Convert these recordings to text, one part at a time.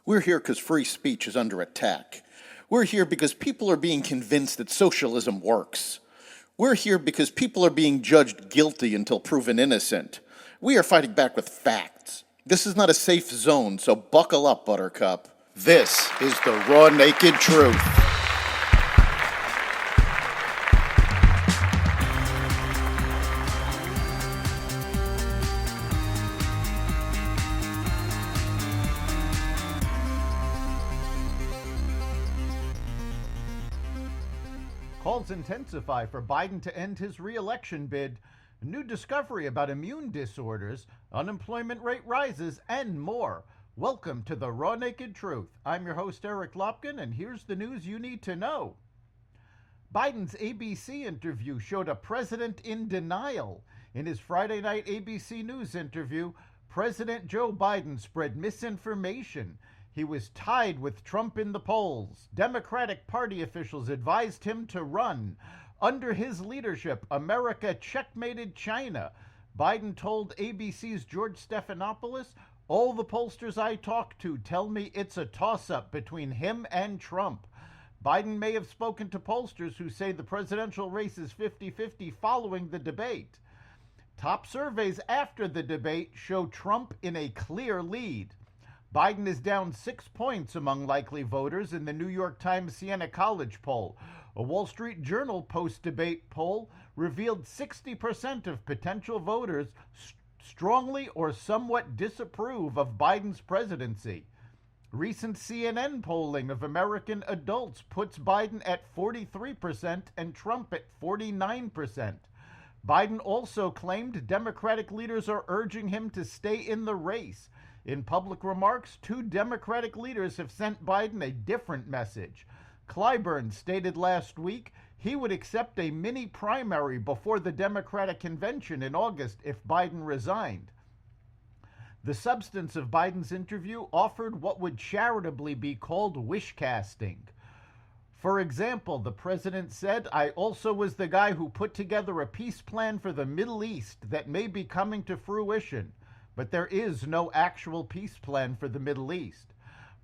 We're here because free speech is under attack. We're here because people are being convinced that socialism works. We're here because people are being judged guilty until proven innocent. We are fighting back with facts. This is not a safe zone, so buckle up, Buttercup. This is the raw, naked truth. Calls intensify for Biden to end his re-election bid. New discovery about immune disorders, unemployment rate rises, and more. Welcome to the Raw Naked Truth. I'm your host, Eric Lopkin, and here's the news you need to know. Biden's ABC interview showed a president in denial. In his Friday night ABC News interview, President Joe Biden spread misinformation. He was tied with Trump in the polls. Democratic Party officials advised him to run. Under his leadership, America checkmated China. Biden told ABC's George Stephanopoulos, "All the pollsters I talk to tell me it's a toss-up between him and Trump." Biden may have spoken to pollsters who say the presidential race is 50-50 following the debate. Top surveys after the debate show Trump in a clear lead. Biden is down 6 points among likely voters in the New York Times Siena College poll. A Wall Street Journal post-debate poll revealed 60% of potential voters strongly or somewhat disapprove of Biden's presidency. Recent CNN polling of American adults puts Biden at 43% and Trump at 49%. Biden also claimed Democratic leaders are urging him to stay in the race. In public remarks, two Democratic leaders have sent Biden a different message. Clyburn stated last week he would accept a mini primary before the Democratic convention in August if Biden resigned. The substance of Biden's interview offered what would charitably be called wish casting. For example, the president said, "I also was the guy who put together a peace plan for the Middle East that may be coming to fruition." But there is no actual peace plan for the Middle East.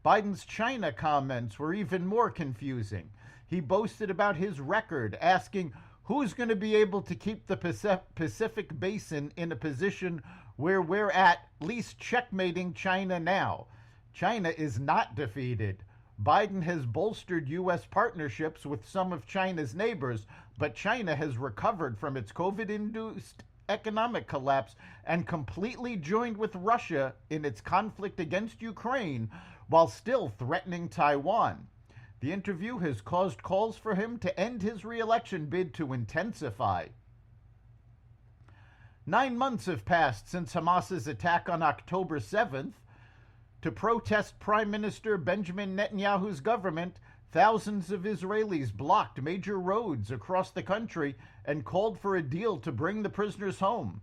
Biden's China comments were even more confusing. He boasted about his record, asking who's going to be able to keep the Pacific Basin in a position where we're at least checkmating China now. China is not defeated. Biden has bolstered U.S. partnerships with some of China's neighbors, but China has recovered from its COVID-induced economic collapse and completely joined with Russia in its conflict against Ukraine while still threatening Taiwan. The interview has caused calls for him to end his re-election bid to intensify. 9 months have passed since Hamas's attack on October 7th. To protest Prime Minister Benjamin Netanyahu's government, thousands of Israelis blocked major roads across the country and called for a deal to bring the prisoners home.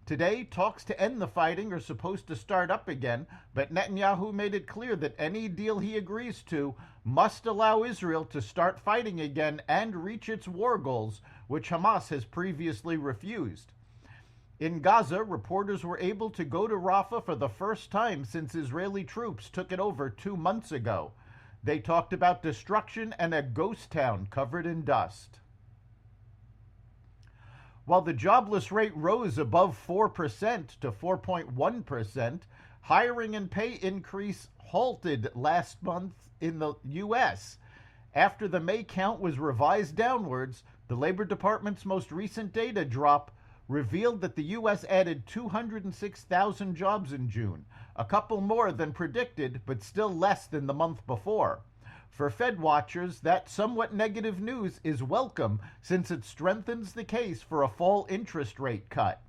Today, talks to end the fighting are supposed to start up again, but Netanyahu made it clear that any deal he agrees to must allow Israel to start fighting again and reach its war goals, which Hamas has previously refused. In Gaza, reporters were able to go to Rafah for the first time since Israeli troops took it over 2 months ago. They talked about destruction and a ghost town covered in dust. While the jobless rate rose above 4% to 4.1%, hiring and pay increase halted last month in the U.S. After the May count was revised downwards, the Labor Department's most recent data drop revealed that the U.S. added 206,000 jobs in June, a couple more than predicted, but still less than the month before. For Fed watchers, that somewhat negative news is welcome since it strengthens the case for a fall interest rate cut.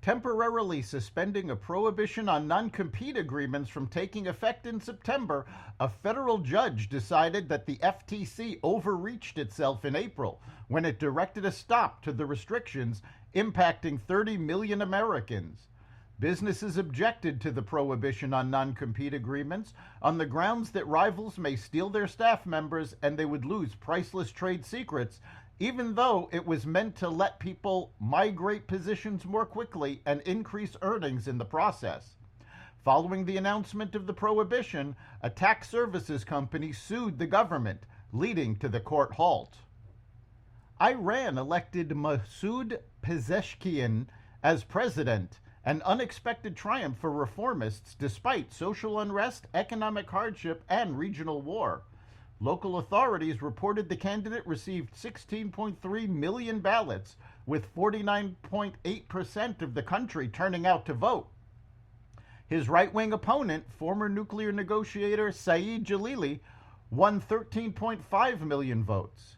Temporarily suspending a prohibition on non-compete agreements from taking effect in September, a federal judge decided that the FTC overreached itself in April when it directed a stop to the restrictions impacting 30 million Americans. Businesses objected to the prohibition on non-compete agreements on the grounds that rivals may steal their staff members and they would lose priceless trade secrets, even though it was meant to let people migrate positions more quickly and increase earnings in the process. Following the announcement of the prohibition, a tax services company sued the government, leading to the court halt. Iran elected Masoud Pezeshkian as president, an unexpected triumph for reformists despite social unrest, economic hardship, and regional war. Local authorities reported the candidate received 16.3 million ballots, with 49.8% of the country turning out to vote. His right-wing opponent, former nuclear negotiator Saeed Jalili, won 13.5 million votes.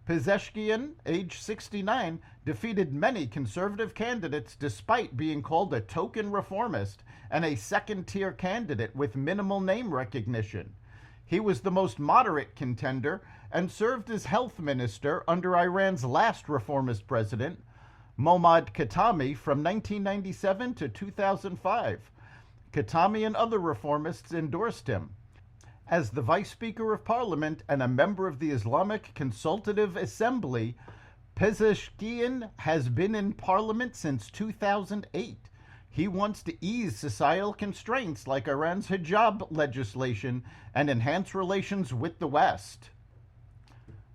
Pezeshkian, age 69, defeated many conservative candidates despite being called a token reformist and a second-tier candidate with minimal name recognition. He was the most moderate contender and served as health minister under Iran's last reformist president, Mohammad Khatami, from 1997 to 2005. Khatami and other reformists endorsed him. As the Vice Speaker of Parliament and a member of the Islamic Consultative Assembly, Pezeshkian has been in Parliament since 2008. He wants to ease societal constraints like Iran's hijab legislation and enhance relations with the West.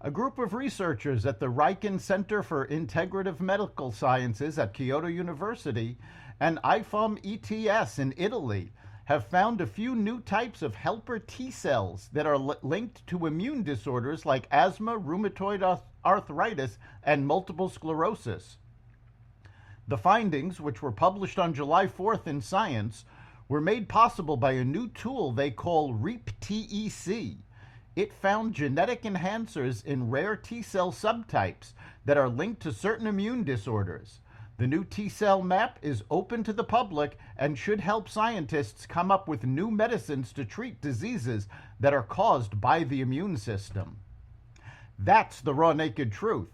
A group of researchers at the Riken Center for Integrative Medical Sciences at Kyoto University and IFOM ETS in Italy have found a few new types of helper T cells that are linked to immune disorders like asthma, rheumatoid arthritis, and multiple sclerosis. The findings, which were published on July 4th in Science, were made possible by a new tool they call REAP-TEC. It found genetic enhancers in rare T-cell subtypes that are linked to certain immune disorders. The new T-cell map is open to the public and should help scientists come up with new medicines to treat diseases that are caused by the immune system. That's the Raw Naked Truth.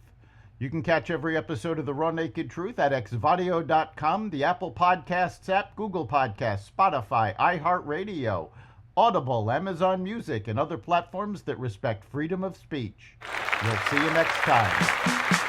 You can catch every episode of The Raw Naked Truth at xvadio.com, the Apple Podcasts app, Google Podcasts, Spotify, iHeartRadio, Audible, Amazon Music, and other platforms that respect freedom of speech. We'll see you next time.